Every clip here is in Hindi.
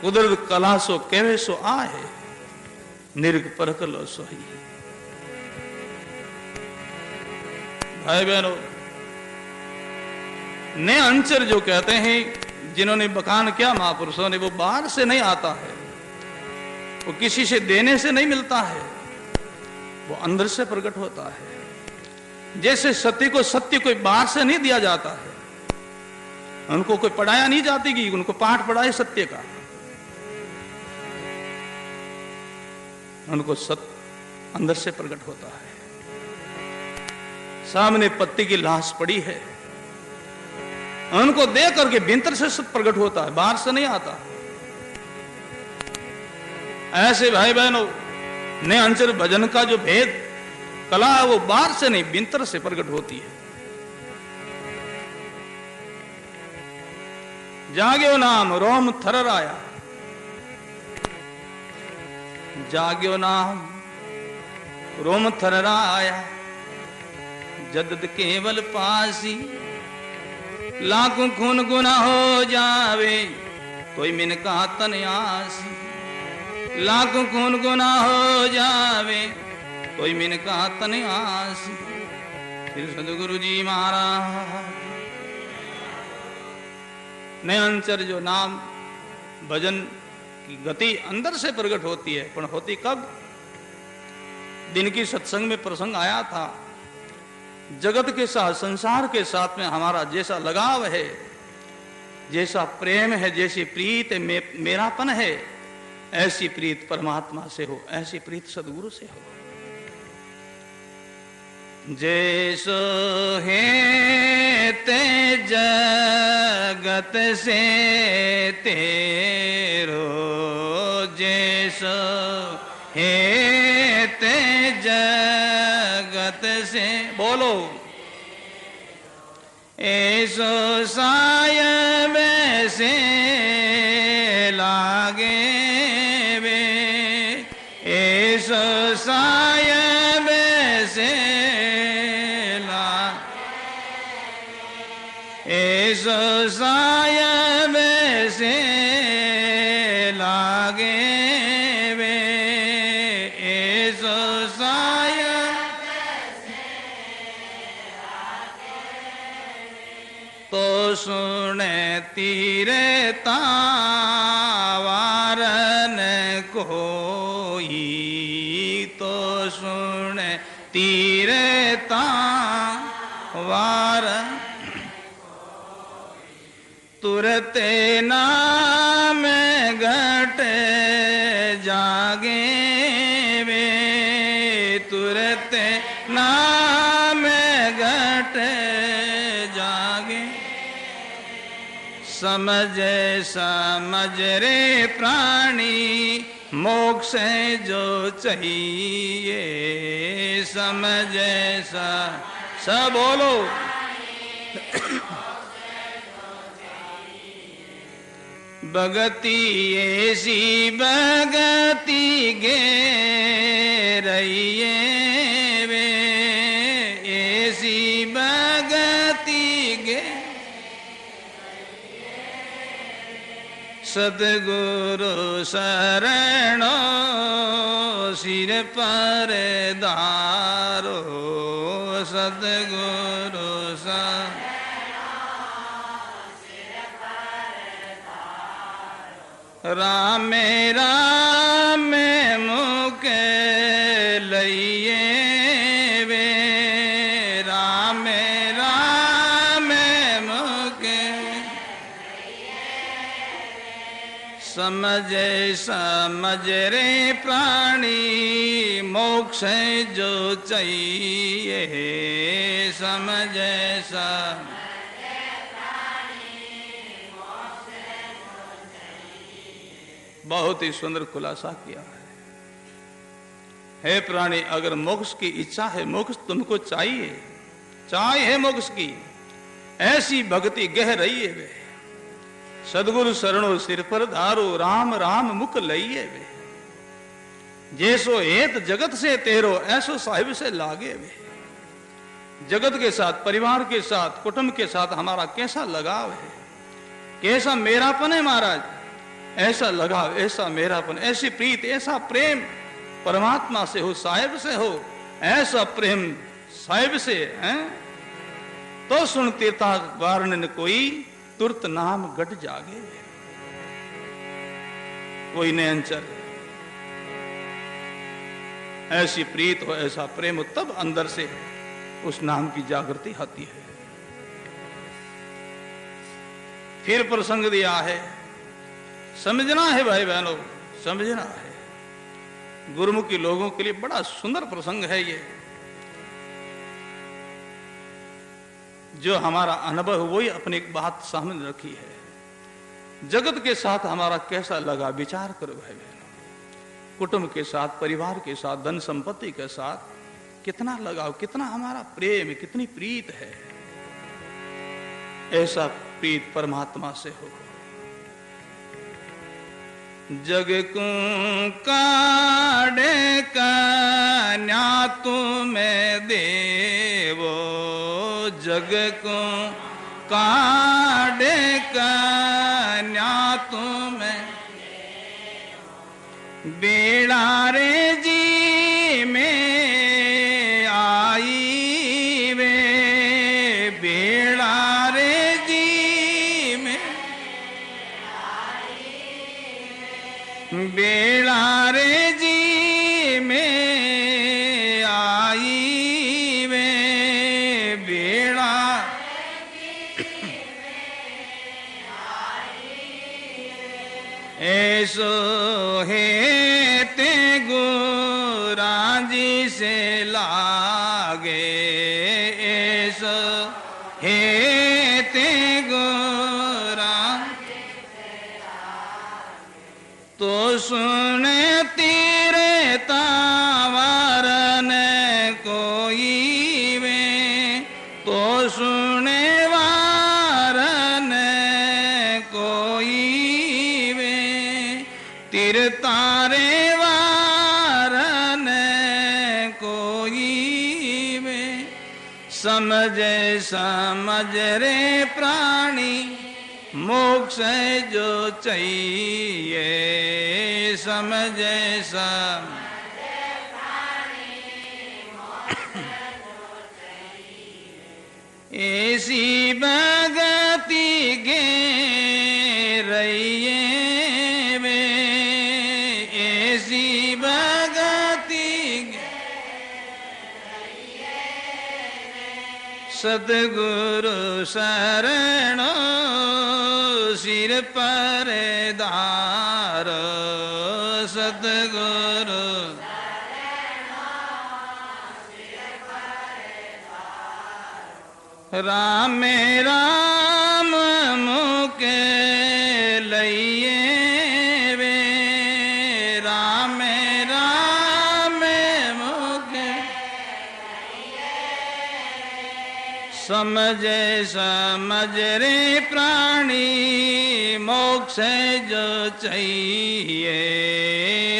कुदरत कला सो केवे सो आहे, निरख परख लो सोही। भाई बहनों, ने अंचर जो कहते हैं, जिन्होंने बखान किया महापुरुषों ने, वो बाहर से नहीं आता है, वो किसी से देने से नहीं मिलता है, वो अंदर से प्रकट होता है। जैसे सत्य को सत्य कोई बाहर से नहीं दिया जाता है, उनको कोई पढ़ाया नहीं जाती कि उनको पाठ पढ़ाए सत्य का, उनको सत्य अंदर से प्रकट होता है। सामने पत्ती की लाश पड़ी है, उनको देख करके भीतर से सत्य प्रकट होता है, बाहर से नहीं आता। ऐसे भाई बहनों, ने अंचर भजन का जो भेद कला है, वो बाहर से नहीं भीतर से प्रकट होती है। जाग्यो नाम रोम थरराया, जाग्यो नाम रोम थरराया, जदद केवल पासी, लाखों खून गुना हो जावे, कोई मिन का तन आसी। लाखों खून गुना हो जावे, कोई मिन का तन आसी। फिर सदगुरु जी महाराज ने अंचर जो नाम भजन की गति अंदर से प्रकट होती है, पर होती कब? दिन की सत्संग में प्रसंग आया था, जगत के साथ, संसार के साथ में हमारा जैसा लगाव है, जैसा प्रेम है, जैसी प्रीत है, मेरापन है, ऐसी प्रीत परमात्मा से हो, ऐसी प्रीत सदगुरु से हो। जैसो है ते जगत से तेरो, जैसो है ते जगत से, बोलो ऐसो साय वैसे लागे वे, ऐसो साय वैसे ऐसो साय वैसे लागे वे, ऐसो साय तो सुने तीरे तावारन कोई, तो सुने तीरे तावारन तुरते नाम घट जागे वे, तुरते नाम घट जागे। समझ समझ रे प्राणी मोक्ष जो चाहिए, समझ सा बोलो भगति ऐसी भगति गे रहिए वे, ऐसी भगति गे सतगुरु शरणो सिर पर धारो, सतगुरु शरणो राम राम मुख लइए वे, राम राम मुख समझ समझ रे प्राणी मोक्ष जो चाहिए, समझ समझ बहुत ही सुंदर खुलासा किया है। हे प्राणी, अगर मोक्ष की इच्छा है, मोक्ष तुमको चाहिए, चाहे है मोक्ष की, ऐसी भक्ति गह रही है वे, सदगुरु शरणो सिर पर धारो, राम राम मुख लइए वे, जैसो हेत जगत से तेरो, ऐसो साहिब से लागे वे। जगत के साथ, परिवार के साथ, कुटुंब के साथ हमारा कैसा लगाव है, कैसा मेरापन है महाराज, ऐसा लगाव, ऐसा मेरापन, ऐसी प्रीत, ऐसा प्रेम परमात्मा से हो, साहिब से हो, ऐसा प्रेम साहिब से है तो सुन तीर्था वारण कोई तुरत नाम गट जागे। कोई नयनचर ऐसी प्रीत हो, ऐसा प्रेम हो, तब अंदर से उस नाम की जागृति आती है। फिर प्रसंग दिया है, समझना है भाई बहनों, समझना है। गुरुमुखी लोगों के लिए बड़ा सुंदर प्रसंग है ये, जो हमारा अनुभव वही अपनी एक बात सामने रखी है। जगत के साथ हमारा कैसा लगा विचार करो भाई बहनों। कुटुंब के साथ, परिवार के साथ, धन संपत्ति के साथ कितना लगाव, कितना हमारा प्रेम, कितनी प्रीत है। ऐसा प्रीत परमात्मा से हो। जग को काढ़े कन्या तुम्हें देवो, जग को काढ़े कन्या तुम्हें बेड़ा रे जी में आई वे, बेड़ा रे जी में बेड़ा रे जी में आई वे, बेड़ा ऐसो है ते गुराजी से लागे, ऐसो है ते गुरा तो सुने तेरे तावरन कोई वे, तो सुने वारन कोई वे, तिर तारे वारन कोई वे। समझ समझ रे प्राणी मोक्ष जो चाहिए, समझ समझ ऐसी भगति गे रहिए वे, ऐसी भगति गे सतगुरु शरण सिर पर दार, सतगुरु राम राम मुख लइए वे, राम राम मुख समझ समझ रे प्राणी मोक्ष जो चाहिए,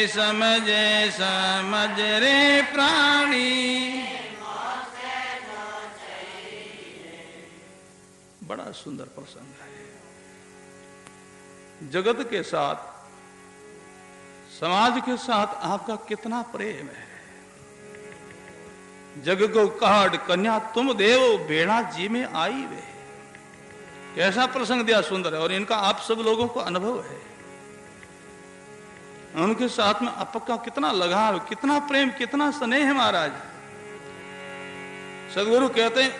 समझ समझ रे प्राणी। बड़ा सुंदर प्रसंग है। जगत के साथ, समाज के साथ आपका कितना प्रेम है। जग को काढ़ कन्या तुम देव बेड़ा जी में आई वे, कैसा प्रसंग दिया, सुंदर है। और इनका आप सब लोगों को अनुभव है। उनके साथ में आपका कितना लगाव, कितना प्रेम, कितना स्नेह है महाराज। सदगुरु कहते हैं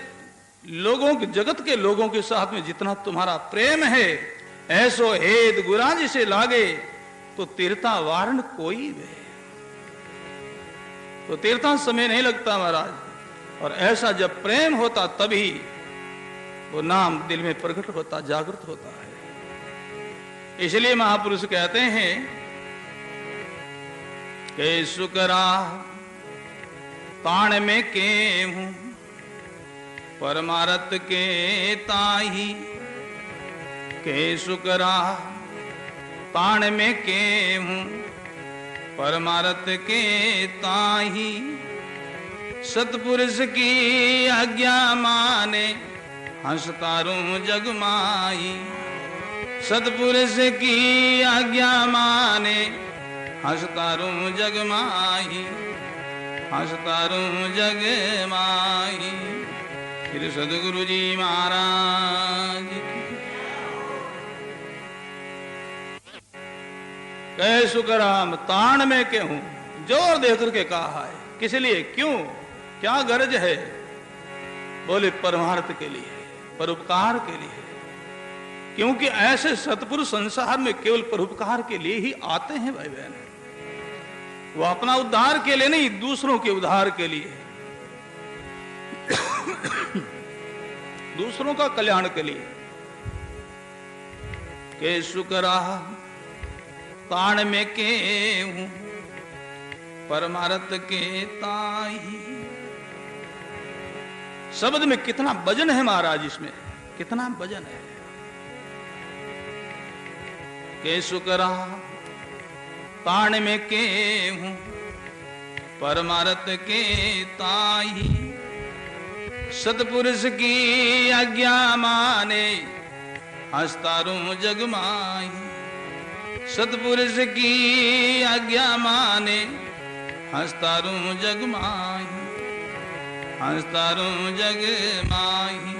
लोगों के, जगत के लोगों के साथ में जितना तुम्हारा प्रेम है, ऐसो हेद गुराजी से लागे तो तीर्था वारण कोई वे। तो तीर्था समय नहीं लगता महाराज। और ऐसा जब प्रेम होता तभी वो नाम दिल में प्रकट होता, जागृत होता है। इसलिए महापुरुष कहते हैं कि सुकरा ताण में के हूं परमारथ के ताही, के सुकरा ताण में के हूं परमारथ के ताही। सतपुरुष की आज्ञा माने हंस तारूं जग माही, सतपुरुष की आज्ञा माने हंसता रहूं जग माही, हंसता रहूं जग माही। फिर सदगुरु जी महाराज कहे सुखराम ताण में के हूं, जोर देकर के कहा है। किस लिए, क्यों, क्या गरज है? बोले परमार्थ के लिए, परोपकार के लिए। क्योंकि ऐसे सतपुरुष संसार में केवल परोपकार के लिए ही आते हैं भाई बहन। वो अपना उद्धार के लिए नहीं, दूसरों के उद्धार के लिए, दूसरों का कल्याण के लिए। के शुक्रा ताण में के हूं, परमार्थ के ताही। शब्द में कितना वजन है महाराज, इसमें कितना वजन है। के शुक्रा ताण में के हूं, परमार्थ के ताही। सतपुरुष की आज्ञा माने हंसता रहूं जग माही। सतपुरुष की आज्ञा माने हंसता रहूं जग माही, हंसता रहूं जग माही।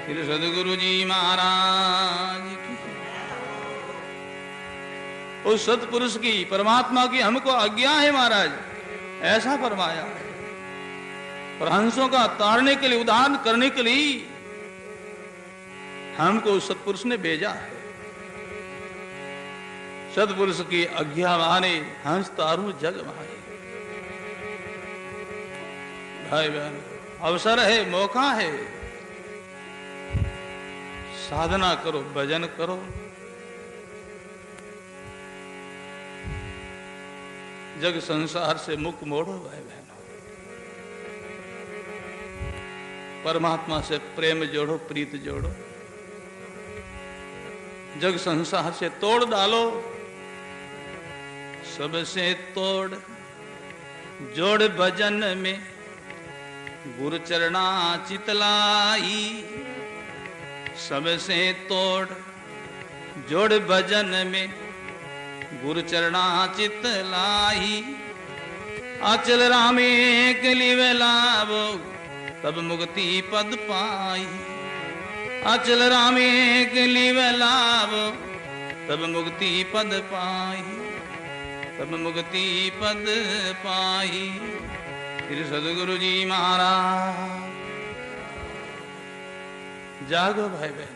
फिर सदगुरु जी महाराज की, उस सतपुरुष की, परमात्मा की हमको आज्ञा है महाराज, ऐसा फरमाया है। और हंसों का तारने के लिए, उद्धार करने के लिए हमको उस सतपुरुष ने भेजा है। सतपुरुष की आज्ञा माने हंस तारू जग माहे। भाई बहन, अवसर है, मौका है, साधना करो, भजन करो। जग संसार से मुख मोड़ो भाई बहन, परमात्मा से प्रेम जोड़ो, प्रीत जोड़ो। जग संसार से तोड़ डालो, सबसे तोड़ जोड़ भजन में गुरु चरणा चितलाई। सबसे तोड़ जोड़ भजन में गुरु चरणा चितलाई। आचल रामे के लिए लाभो तब मुक्ति पद पाई। आचल रामे के लिए लाभो तब मुक्ति पद पाई, तब मुक्ति पद पाई। फिर सदगुरु जी महाराज जागो भाई बहन,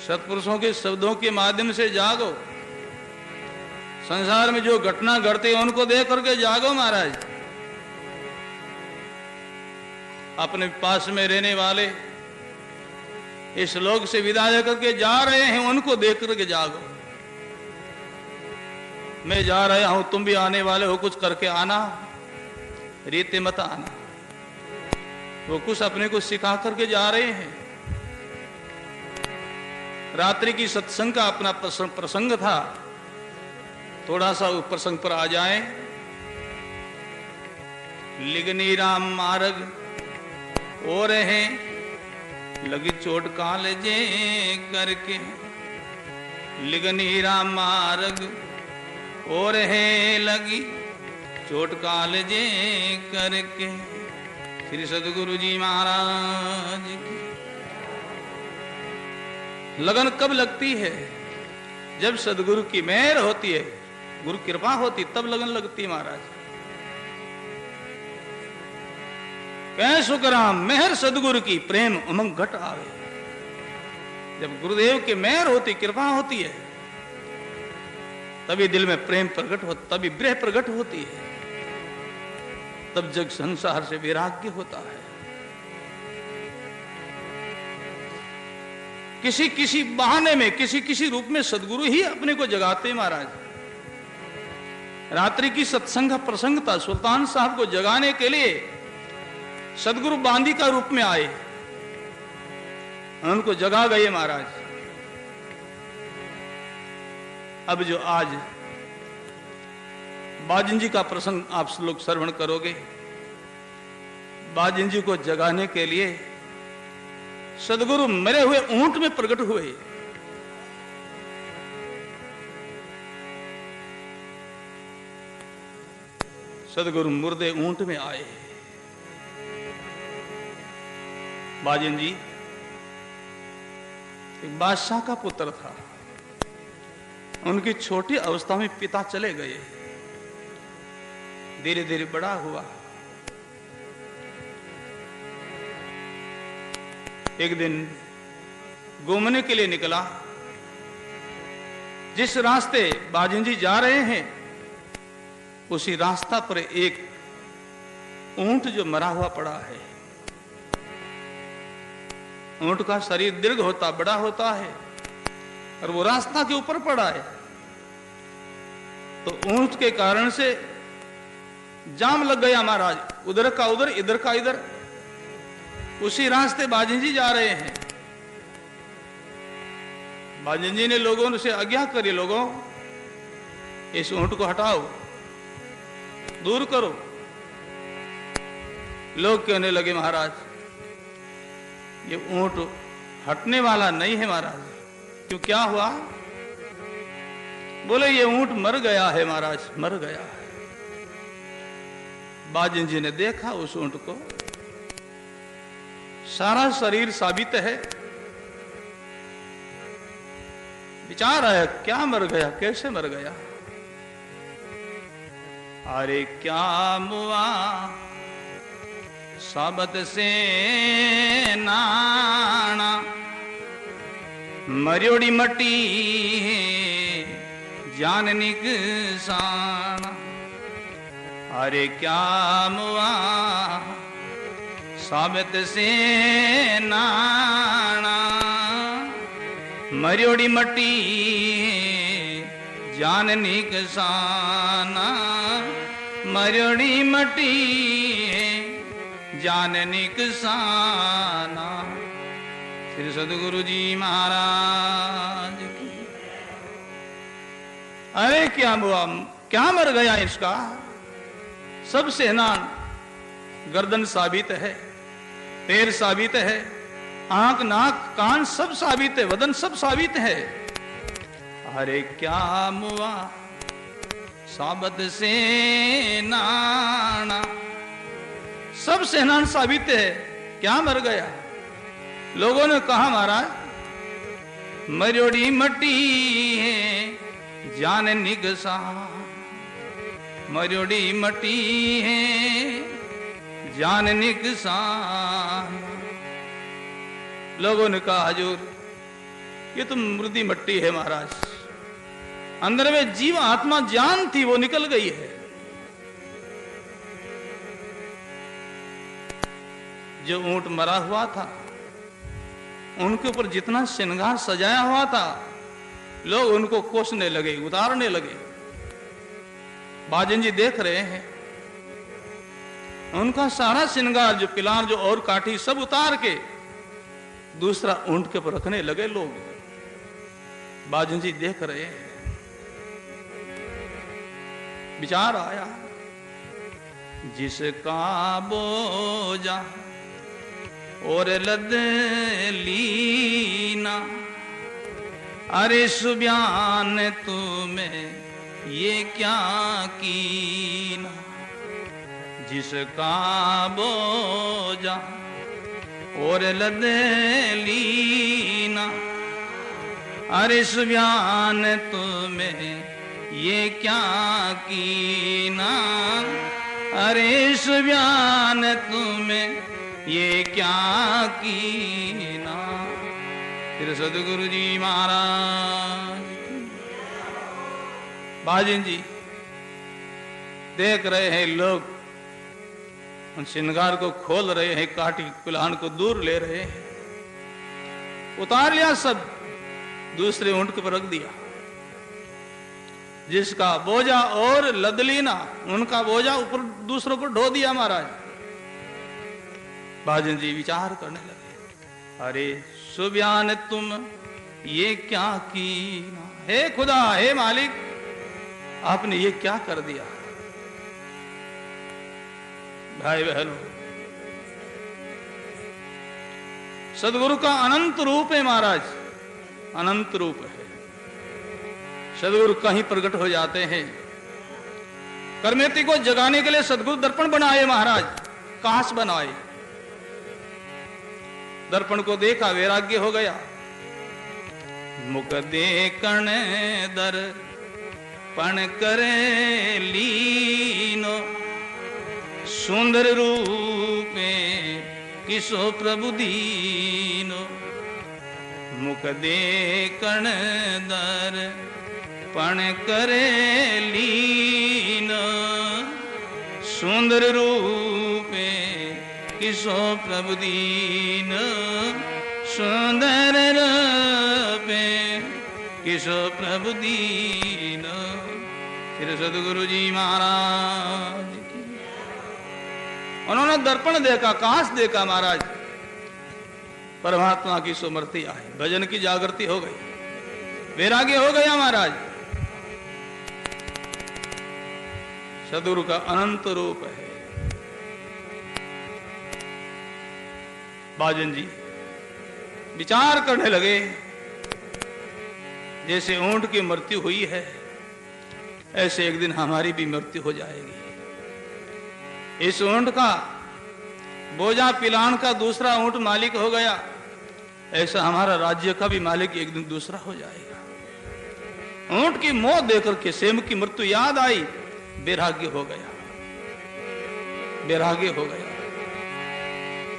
सत्पुरुषों के शब्दों के माध्यम से जागो। संसार में जो घटना घटती है उनको देख करके जागो महाराज। अपने पास में रहने वाले इस लोक से विदा लेकर के जा रहे हैं, उनको देख करके जागो। मैं जा रहा हूं, तुम भी आने वाले हो, कुछ करके आना, रीते मत आना। वो कुछ अपने को सिखा करके जा रहे हैं। रात्रि की सत्संग का अपना प्रसंग था, थोड़ा सा उस प्रसंग पर आ जाएं। लिगनी राम मार्ग हो रहे लगी चोट कालजे करके। लिगनी राम मार्ग हो रहे लगी चोट कालजे करके। श्री सदगुरु जी महाराज की लगन कब लगती है? जब सदगुरु की मेहर होती है, गुरु कृपा होती, तब लगन लगती है महाराज। कह सुखराम मेहर सदगुरु की प्रेम उमंग घट आवे। जब गुरुदेव की मेहर होती, कृपा होती है, तभी दिल में प्रेम प्रकट होता, तभी ब्रह प्रकट होती है, तब जग संसार से वैराग्य होता है। किसी किसी बहाने में, किसी किसी रूप में सदगुरु ही अपने को जगाते महाराज। रात्रि की सत्संग प्रसंग था, सुल्तान साहब को जगाने के लिए सदगुरु बांदी का रूप में आए, उनको जगा गए महाराज। अब जो आज बाजिन जी का प्रसंग आप लोग श्रवण करोगे, बाजिन जी को जगाने के लिए सदगुरु मरे हुए ऊंट में प्रकट हुए। सदगुरु मुर्दे ऊंट में आए। बाजिन जी एक बादशाह का पुत्र था, उनकी छोटी अवस्था में पिता चले गए, धीरे धीरे बड़ा हुआ। एक दिन घूमने के लिए निकला, जिस रास्ते बाजिन जी जा रहे हैं उसी रास्ता पर एक ऊंट जो मरा हुआ पड़ा है। ऊंट का शरीर दीर्घ होता, बड़ा होता है, और वो रास्ता के ऊपर पड़ा है। तो ऊंट के कारण से जाम लग गया महाराज, उधर का उधर, इधर का इधर। उसी रास्ते बाजिन जी जा रहे हैं। बाजिन जी ने लोगों से आज्ञा करी, लोगों इस ऊंट को हटाओ, दूर करो। लोग कहने लगे महाराज ये ऊंट हटने वाला नहीं है महाराज। क्यों, क्या हुआ? बोले ये ऊंट मर गया है महाराज, मर गया है। बाजिन जी ने देखा उस ऊंट को, सारा शरीर साबित है। विचार आया क्या मर गया, कैसे मर गया? अरे क्या मुआ साबत से नाना, मरियोड़ी मटी जान निकसाना। अरे क्या मुआ साबत से नाना, मरियोड़ी मटी जान निकसाना। मरियोड़ी मटी जान निकसाना। श्री सदगुरु जी महाराज की। अरे क्या हुआ, क्या मर गया इसका? सब सेनान, गर्दन साबित है, पैर साबित है, आंख नाक कान सब साबित है, वदन सब साबित है। अरे क्या मुआ साबत से नाना, सब सेनान साबित है, क्या मर गया? लोगों ने कहा महाराज मरियोड़ी मटी है जान निगसा, मरियोड़ी मटी है जान निगसा। लोगों ने कहा हजूर ये तो मुर्दी मट्टी है महाराज, अंदर में जीव आत्मा जान थी वो निकल गई है। जो ऊंट मरा हुआ था उनके ऊपर जितना श्रृंगार सजाया हुआ था, लोग उनको कोसने लगे, उतारने लगे। बाजिन जी देख रहे हैं, उनका सारा श्रृंगार जो पिलार जो और काठी सब उतार के दूसरा ऊंट के ऊपर रखने लगे लोग। बाजिन जी देख रहे हैं। विचार आया जिसका बोझा और लद लीना, अरे सुबयान तुम्हें ये क्या कीना। जिसका बोझा और लद लीना, अरे सुबयान तुम्हें ये क्या कीना। अरे सुबयान तुम्हें ये क्या कीना। फिर सदगुरु जी महाराज। बाजिन जी देख रहे हैं, लोग उन श्रृंगार को खोल रहे हैं, काटी कुल्हान को दूर ले रहे हैं। उतार लिया सब, दूसरे ऊंट के ऊपर रख दिया। जिसका बोझा और लदलीना, उनका बोझा ऊपर दूसरों को ढो दिया महाराज। बाजिन जी विचार करने लगे, अरे सुबयान तुम ये क्या कीना। हे खुदा, हे मालिक, आपने ये क्या कर दिया। भाई बहनों, सदगुरु का अनंत रूप है महाराज, अनंत रूप है। सदगुरु कहीं प्रकट हो जाते हैं, करमेती को जगाने के लिए सदगुरु दर्पण बनाए महाराज, कांस बनाए। दर्पण को देखा, वैराग्य हो गया। मुख देखण दर्पण करे लीनो, सुंदर रूपे किसो प्रभु दीनो। मुख देखण दर्पण करे लीनो, सुंदर रूपे किसो प्रभु दीन। सुंदर रूपे किसो प्रभु दीन। श्री सदगुरु जी महाराज की। उन्होंने दर्पण देखा, कांस देखा महाराज, परमात्मा की सुमृति आई, भजन की जागृति हो गई, वैराग्य हो गया महाराज। सदगुरु का अनंत रूप है। बाजन जी विचार करने लगे, जैसे ऊंट की मृत्यु हुई है ऐसे एक दिन हमारी भी मृत्यु हो जाएगी। इस ऊंट का बोझा पिलान का दूसरा ऊंट मालिक हो गया, ऐसा हमारा राज्य का भी मालिक एक दिन दूसरा हो जाएगा। ऊंट की मौत देखकर के सेम की मृत्यु याद आई, वैराग्य हो गया, वैराग्य हो गया।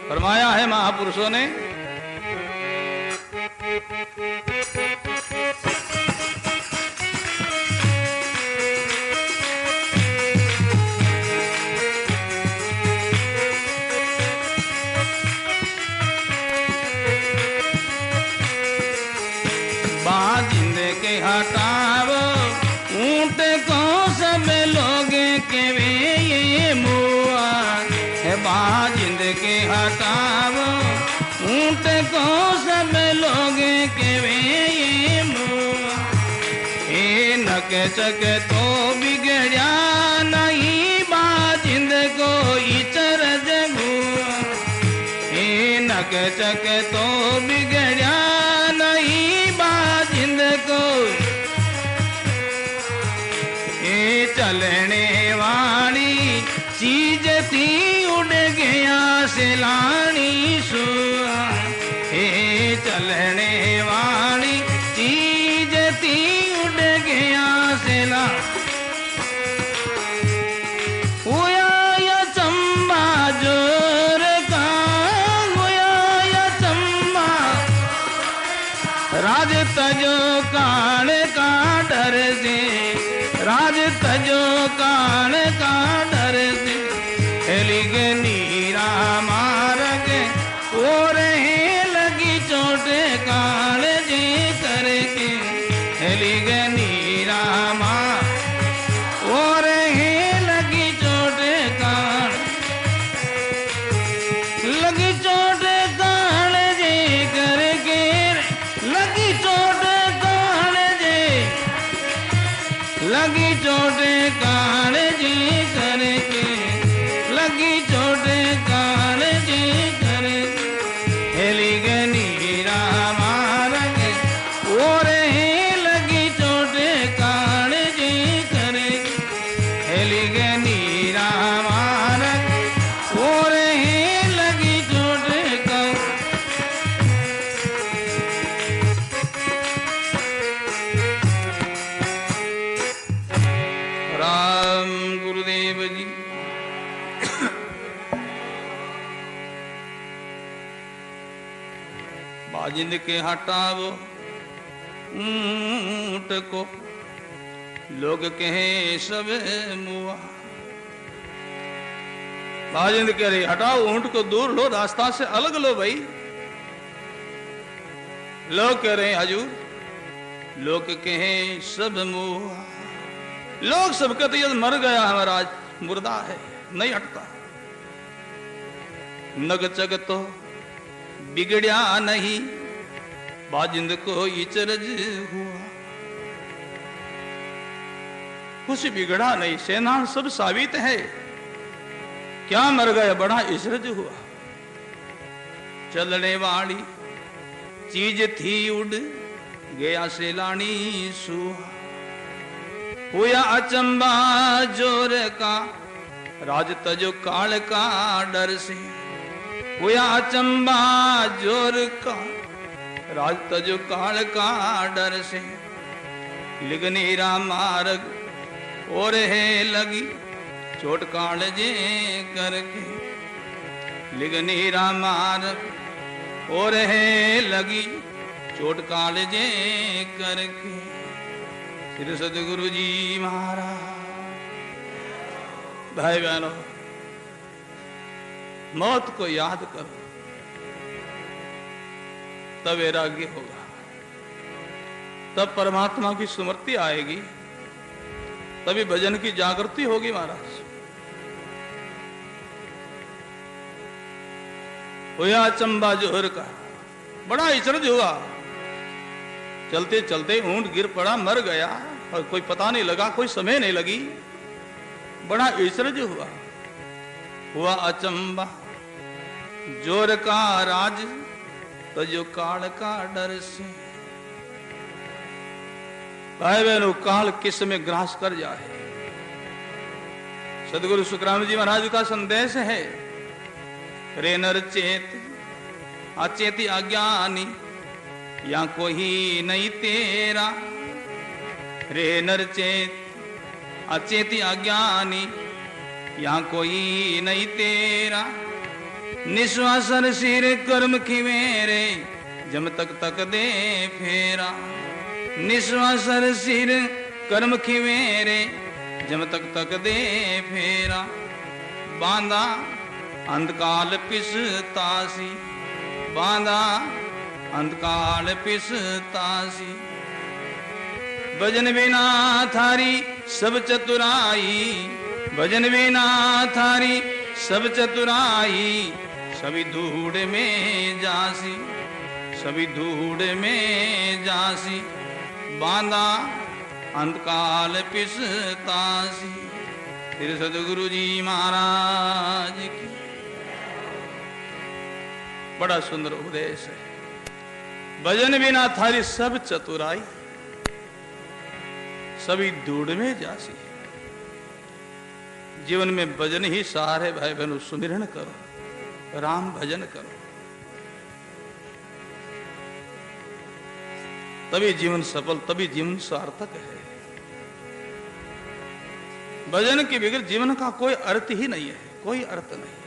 फरमाया है महापुरुषों ने, बाजिंद के हटावो ऊंट को सब लोग के वे ये मुआ है। बाजिंद के हटावो ऊंट को सब लोग के वे ये मुआ। ए नक चक तो बिगड़ा नहीं बाजिंद को इचरज मुआ। ए नक चक तो बिगड़ा नहीं बाजिंद को। ए चलने वाली चीज थी उड़ गया सिलानी सुआ। ए चलने वाली चीज थी उड़ गया सिला। हुआ या चंबा जोर का, हुआ या चंबा राज तजो कान का डर से, राज तजो कान का डर से। हेली के नीरा मारग और लगी चोट कान जी करके। हेली के नीरा मार और लगी चोट कान, लगी चोट कान जी करके। लगी चोट कान जी, लगी चोट कान जी करके। लगी चोट कान जी करके। हेली गनी रामारग और लगी चोट कान जी करके। हेली गनी रामारग और लगी चोट कान। राम गुरुदेव जी। बाजिंद के हटावो ऊंट को लोग कहे सब मुआ। बाजिंद कह रहे हटाओ ऊंट को, दूर लो, रास्ता से अलग लो भाई। लोग कह रहे हजूर, लोग कहे सब मुआ। लोग सब कहते ये मर गया है महाराज, मुर्दा है, नहीं हटता। नग चग तो बिगड़या नहीं बाजिंद को इचरज हुआ। कुछ बिगड़ा नहीं, सेना सब साबित है, क्या मर गया, बड़ा इचरज हुआ। चलने वाली चीज थी उड़ गया से लानी सुहा। हुआ अचंबा जोर का राज तजो काल का डर से। हुआ अचंबा जोर का राज तजो काल का डर से। लिगनीरा मार्ग और है लगी चोट कालजे करके। लिगनीरा मार्ग और है लगी चोट कालजे करके। श्री सदगुरु जी महाराज। भाई बहनों, मौत को याद करो तब वैराग्य होगा, तब परमात्मा की स्मृति आएगी, तभी भजन की जागृति होगी महाराज। हुआ चंबा जोहर का बड़ा इचरज हुआ। चलते चलते ऊंट गिर पड़ा, मर गया और कोई पता नहीं लगा, कोई समय नहीं लगी। बड़ा इचरज हुआ। हुआ अचंबा जोर का राज तजो काल का डर से। भाई बहनों, काल किस समय ग्रास कर जाए। सदगुरु सुखराम जी महाराज का संदेश है, रे नर चेत अचेती अज्ञानी या कोई नहीं तेरा। रे नर चेत अचेती अज्ञानी या कोई नहीं तेरा। निश्वासन सिर कर्म खिवेरे जम तक तक दे फेरा। निश्वासन सिर कर्म खिवेरे जम तक तक दे फेरा। बांधा अंधकाल पिसतासी। बांधा अंधकाल पिसतासी। भजन बिना थारी सब चतुराई। भजन बिना थारी सब चतुराई। सभी धूड़ में जासी। सभी धूड़ में जासी। बांधा अंधकाल पिसतासी। श्री सदगुरु जी महाराज की। बड़ा सुंदर उपदेश है। भजन बिना थारी सब चतुराई। सभी धूड़ में जासी। जीवन में भजन ही सार है। भाई बहनों, सुमिरन करो, राम भजन करो, तभी जीवन सफल, तभी जीवन सार्थक है। भजन के बगैर जीवन का कोई अर्थ ही नहीं है, कोई अर्थ नहीं।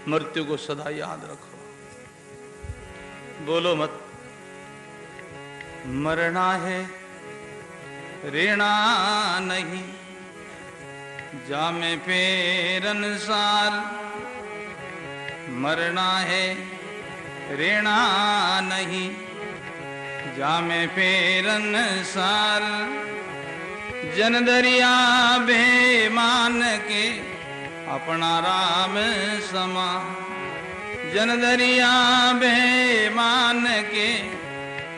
मृत्यु को सदा याद रखो, बोलो मत मरना है रेणा नहीं। जामे फेरन सार मरना है रेणा नहीं। जामे फेरन सार जन दरिया बेमान के अपना राम समा। जन दरिया बेमान के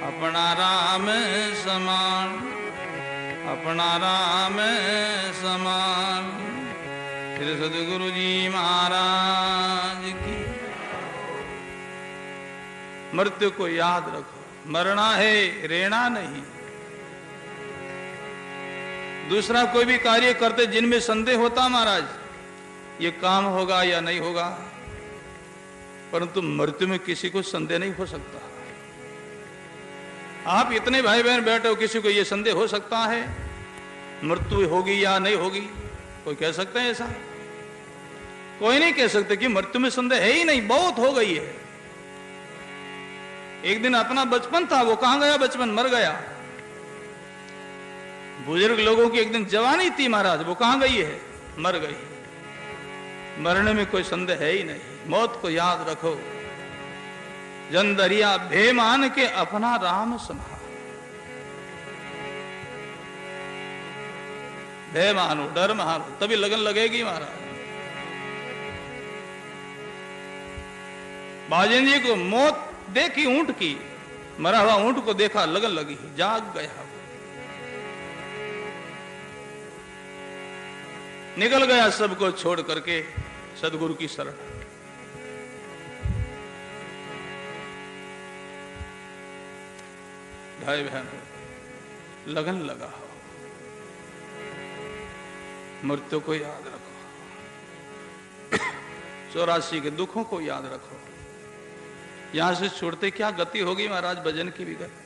अपना राम समान। अपना राम समान। श्री सदगुरु जी महाराज की। मृत्यु को याद रखो, मरना है रेणा नहीं। दूसरा कोई भी कार्य करते जिनमें संदेह होता महाराज, ये काम होगा या नहीं होगा, परंतु मृत्यु में किसी को संदेह नहीं हो सकता। आप इतने भाई बहन बैठे हो, किसी को ये संदेह हो सकता है मृत्यु होगी या नहीं होगी? कोई कह सकते हैं ऐसा? कोई नहीं कह सकते कि मृत्यु में संदेह है ही नहीं, बहुत हो गई है। एक दिन अपना बचपन था, वो कहां गया? बचपन मर गया। बुजुर्ग लोगों की एक दिन जवानी थी महाराज, वो कहां गई है? मर गई। मरने में कोई संदेह है ही नहीं। मौत को याद रखो। जन दरिया भे मान के अपना राम समा। भय मानो, डर मानो, तभी लगन लगेगी महाराज। बाजेन जी को मौत देखी ऊंट की, मरा हुआ ऊंट को देखा, लगन लगी, जाग गया, निकल गया सबको छोड़ करके सदगुरु की शरण। भाई बहन लगन लगा हो, मृत्यु को याद रखो, 84 के दुखों को याद रखो। यहां से छोड़ते क्या गति होगी महाराज, भजन की भी गति।